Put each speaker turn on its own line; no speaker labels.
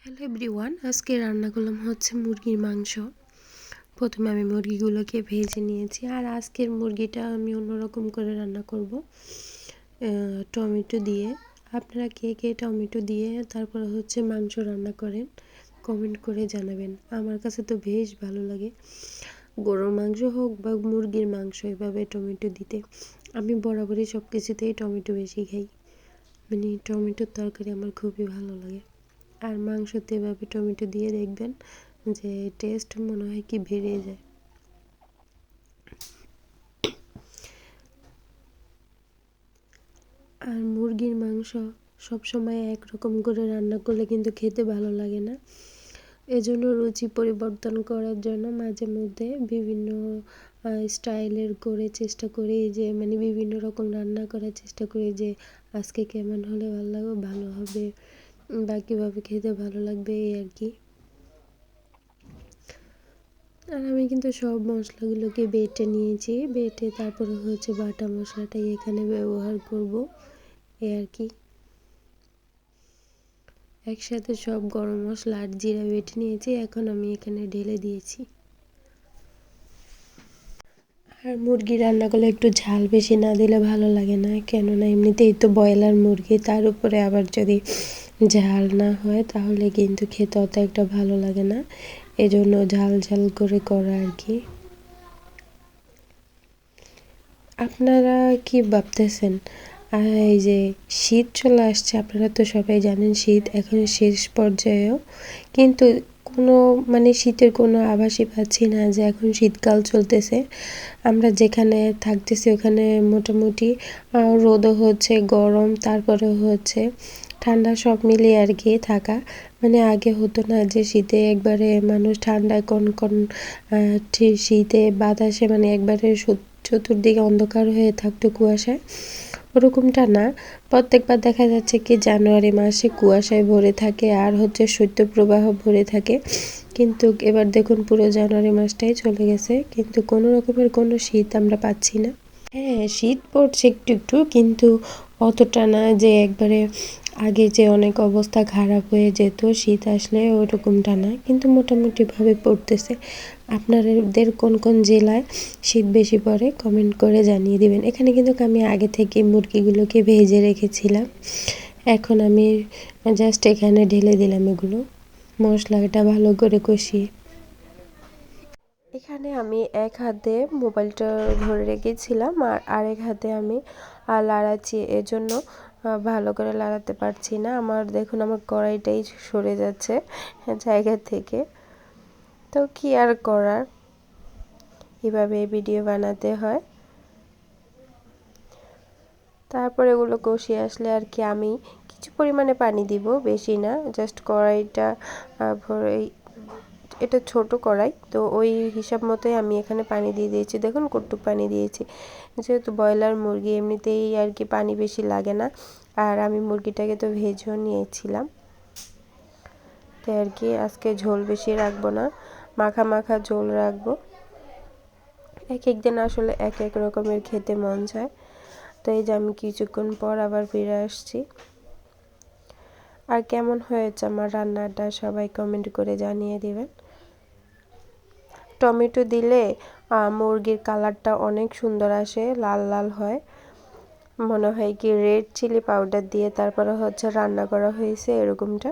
Hello everyone, আজকে রান্না করলাম হচ্ছে মুরগির মাংস। প্রথমে আমি মুরগিগুলোকে ভেজে নিয়েছি, আর আজকের মুরগিটা আমি অন্যরকম করে রান্না করব টমেটো দিয়ে। আপনারা কে কে টমেটো দিয়ে তারপরে হচ্ছে মাংস রান্না করেন কমেন্ট করে জানাবেন। আমার কাছে তো বেশ ভালো লাগে গরুর মাংস হোক বা মুরগির মাংস এভাবে টমেটো দিতে। আমি বরাবরই সব কিছুতেই টমেটো বেশি খাই, মানে টমেটোর তরকারি আমার খুবই ভালো লাগে। আর মাংসতে এভাবে টমেটো দিয়ে দেখবেন যে টেস্ট মনে হয় কি বেড়ে যায়। আর মুরগির মাংস সবসময় একরকম করে রান্না করলে কিন্তু খেতে ভালো লাগে না। এজন্য রুচি পরিবর্তন করার জন্য মাঝে মধ্যে বিভিন্ন স্টাইলের করে চেষ্টা করি, যে মানে বিভিন্ন রকম রান্না করার চেষ্টা করি যে আজকে কেমন হলে ভালো হবে বা কীভাবে খেতে ভালো লাগবে, এই আর কি। আর আমি কিন্তু সব মশলাগুলোকে বেটে নিয়েছি, বেটে তারপরে হচ্ছে বাটা মশলাটাই এখানে ব্যবহার করব, এই আর কি। একসাথে সব গরম মশলা আর জিরা বেটে নিয়েছি, এখন আমি এখানে ঢেলে দিয়েছি। আর মুরগি রান্না করলে একটু ঝাল বেশি না দিলে ভালো লাগে না, কেননা এমনিতেই তো ব্রয়লার মুরগি, তার উপরে আবার যদি ঝাল না হয় তাহলে কিন্তু খেতে অত একটা ভালো লাগে না। এজন্য ঝাল ঝাল করে করা আর কি। আপনারা কি ভাবতেছেন? এই যে শীত চলে আসছে, আপনারা তো সবাই জানেন শীত এখন শেষ পর্যায়েও, কিন্তু কোনো মানে শীতের কোনো আভাসই পাচ্ছি না যে এখন শীতকাল চলতেছে। আমরা যেখানে থাকতেছি ওখানে মোটামুটি রোদও হচ্ছে, গরম, তারপরে হচ্ছে ঠান্ডা, সব মিলিয়ে আর কি থাকা। মানে আগে হতো না যে শীতে একবারে মানুষ ঠান্ডায় কনকন শীতে বাতাসে মানে একবারে চতুর্দিকে অন্ধকার হয়ে থাকতো কুয়াশায়, ওরকমটা না। প্রত্যেকবার দেখা যাচ্ছে কি জানুয়ারি মাসে কুয়াশায় ভরে থাকে আর হচ্ছে শৈত্যপ্রবাহ ভরে থাকে, কিন্তু এবার দেখুন পুরো জানুয়ারি মাসটাই চলে গেছে, কিন্তু কোনো রকমের কোনো শীত আমরা পাচ্ছি না। হ্যাঁ, শীত পড়ছে একটু একটু, কিন্তু অতটা না যে একবারে আগে যে অনেক অবস্থা খারাপ হয়ে যেত শীত আসলে, ওরকমটা না, কিন্তু মোটামুটিভাবে পড়তেছে। আপনাদের কোন কোন জেলায় শীত বেশি পড়ে কমেন্ট করে জানিয়ে দিবেন। এখানে কিন্তু আমি আগে থেকে মুরগিগুলোকে ভেজে রেখেছিলাম, এখন আমি জাস্ট এখানে ঢেলে দিলাম এগুলো, মশলাটা ভালো করে কষিয়ে। এখানে আমি এক হাতে মোবাইলটা ধরে রেখেছিলাম আর আরেক হাতে আমি লাড়াচ্ছি, এজন্য ভালো করে লাড়াতে পারছি না। আমার দেখুন আমার কড়াইটাই সরে যাচ্ছে জায়গা থেকে, তো কি আর করার, এভাবে ভিডিও বানাতে হয়। তারপর এগুলো কষিয়ে আসলে আর কি আমি কিছু পরিমাণে পানি দিব, বেশি না, জাস্ট কড়াইটা ভরে, এটা ছোট কড়াই তো ওই হিসাব মতোই আমি এখানে পানি দিয়ে দিয়েছি। দেখুন কতটুকু পানি দিয়েছি, যেহেতু ব্রয়লার মুরগি এমনিতেই আর কি পানি বেশি লাগে না, আর আমি মুরগিটাকে তো ভেজেও নিয়েছিলাম, তাই আর কি আজকে ঝোল বেশি রাখবো না, মাখা মাখা ঝোল রাখবো। এক এক দিন আসলে এক এক রকমের খেতে মন চায়, তো এই যে আমি কিছুক্ষণ পর আবার ফিরে আসছি। আর কেমন হয়েছে আমার রান্নাটা সবাই কমেন্ট করে জানিয়ে দিবেন। টমেটো দিলে মুরগির কালারটা অনেক সুন্দর আসে, লাল লাল হয়, মনে হয় কি রেড চিলি পাউডার দিয়ে তারপরে হচ্ছে রান্না করা হয়েছে এরকমটা।